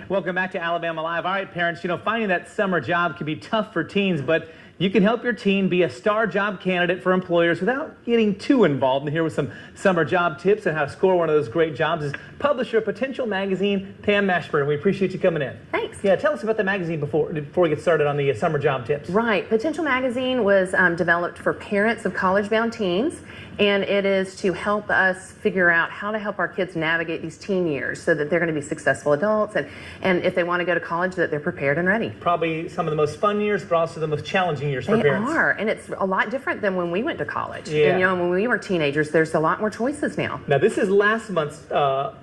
Welcome back to Alabama Live. All right, parents, finding that summer job can be tough for teens, but you can help your teen be a star job candidate for employers without getting too involved. And here with some summer job tips and how to score one of those great jobs is publisher of Potential Magazine, Pam Mashburn. We appreciate you coming in. Thanks. Yeah, tell us about the magazine before we get started on the summer job tips. Right. Potential Magazine was developed for parents of college-bound teens, and it is to help us figure out how to help our kids navigate these teen years so that they're going to be successful adults, and if they want to go to college, that they're prepared and ready. Probably some of the most fun years, but also the most challenging years for parents. They are, and it's a lot different than when we went to college. Yeah. And when we were teenagers, there's a lot more choices now. Now, this is last month's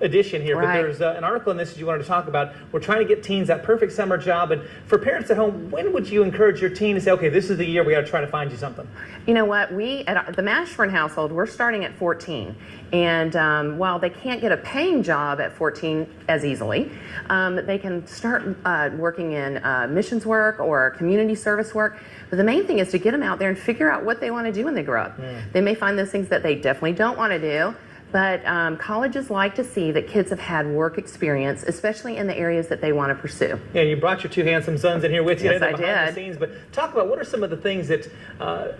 edition here, Right. but there's an article in this that you wanted to talk about. We're trying to get teens that perfect summer job, and for parents at home, when would you encourage your teen to say, okay, this is the year we got to try to find you something? You know what? We, at the Mashburn household, we're starting at 14. And while they can't get a paying job at 14 as easily, they can start working in missions work or community service work. But the main thing is to get them out there and figure out what they want to do when they grow up. They may find those things that they definitely don't want to do. But colleges like to see that kids have had work experience, especially in the areas that they want to pursue. Yeah, you brought your two handsome sons in here with you. Yes, I behind the did. scenes, but talk about what are some of the things that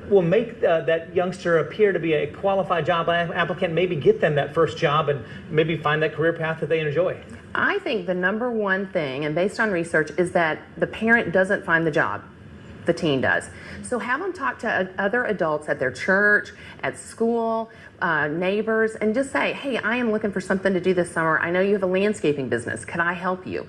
will make that youngster appear to be a qualified job applicant, maybe get them that first job and maybe find that career path that they enjoy? I think the number one thing, and based on research, is that the parent doesn't find the job. The teen does. So have them talk to other adults at their church, at school, neighbors, and just say, hey, I am looking for something to do this summer. I know you have a landscaping business. Can I help you?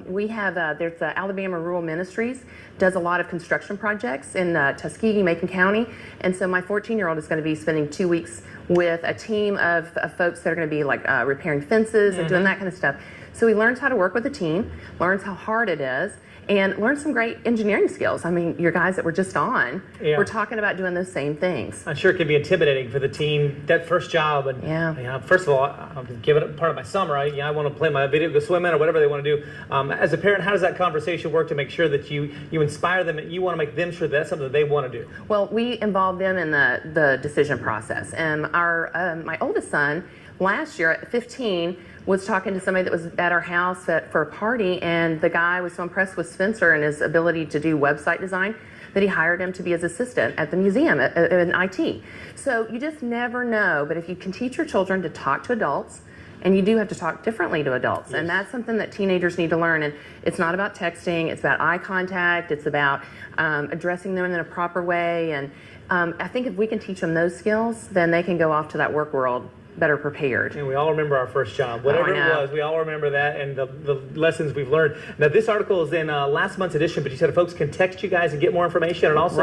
We have, there's the Alabama Rural Ministries, does a lot of construction projects in Tuskegee, Macon County. And so my 14-year-old is going to be spending 2 weeks with a team of folks that are going to be like repairing fences and doing that kind of stuff. So he learns how to work with a team, learns how hard it is, and learn some great engineering skills. I mean, your guys that were just on, we're talking about doing those same things. I'm sure it can be intimidating for the teen, that first job. And first of all, I'm giving it part of my summer. I want to play my video, go swimming, or whatever they want to do. As a parent, how does that conversation work to make sure that you inspire them and you want to make them sure that's something that they want to do? Well, we involve them in the decision process. And my oldest son, last year at 15, was talking to somebody that was at our house for a party, and the guy was so impressed with Spencer and his ability to do website design that he hired him to be his assistant at the museum in IT. So you just never know, but if you can teach your children to talk to adults, and you do have to talk differently to adults, and that's something that teenagers need to learn. And it's not about texting, it's about eye contact, it's about addressing them in a proper way. And I think if we can teach them those skills, then they can go off to that work world better prepared. And we all remember our first job, whatever it was. We all remember that and the lessons we've learned. Now, this article is in last month's edition, but you said folks can text you guys and get more information, and also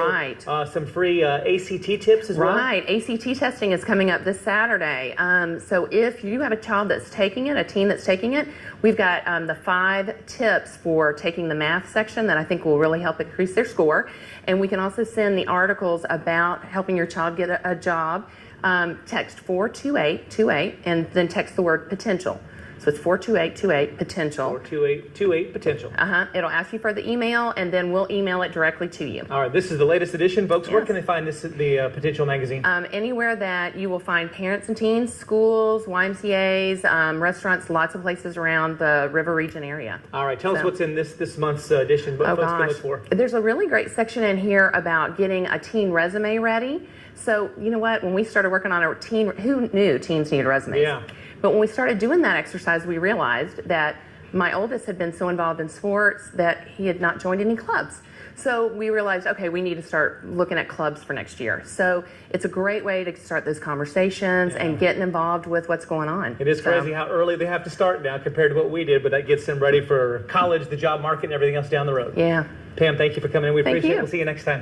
some free ACT tips as well. Right. ACT testing is coming up this Saturday. So if you have a child that's taking it, a teen that's taking it, we've got the 5 tips for taking the math section that I think will really help increase their score. And we can also send the articles about helping your child get a job. Text 42828 and then text the word potential. So it's 42828 potential. 42828 potential. It'll ask you for the email, and then we'll email it directly to you. All right, this is the latest edition, folks. Yes. Where can they find this, the Potential Magazine? Anywhere that you will find parents and teens, schools, YMCA's, restaurants, lots of places around the River Region area. All right, tell us what's in this month's edition. What folks can look for. There's a really great section in here about getting a teen resume ready. So, you know what? When we started working on our teen, who knew teens needed resumes? Yeah. But when we started doing that exercise, we realized that my oldest had been so involved in sports that he had not joined any clubs. So we realized, okay, we need to start looking at clubs for next year. So it's a great way to start those conversations and getting involved with what's going on. It is crazy how early they have to start now compared to what we did, but that gets them ready for college, the job market, and everything else down the road. Yeah. Pam, thank you for coming in. We appreciate it. You. We'll see you next time.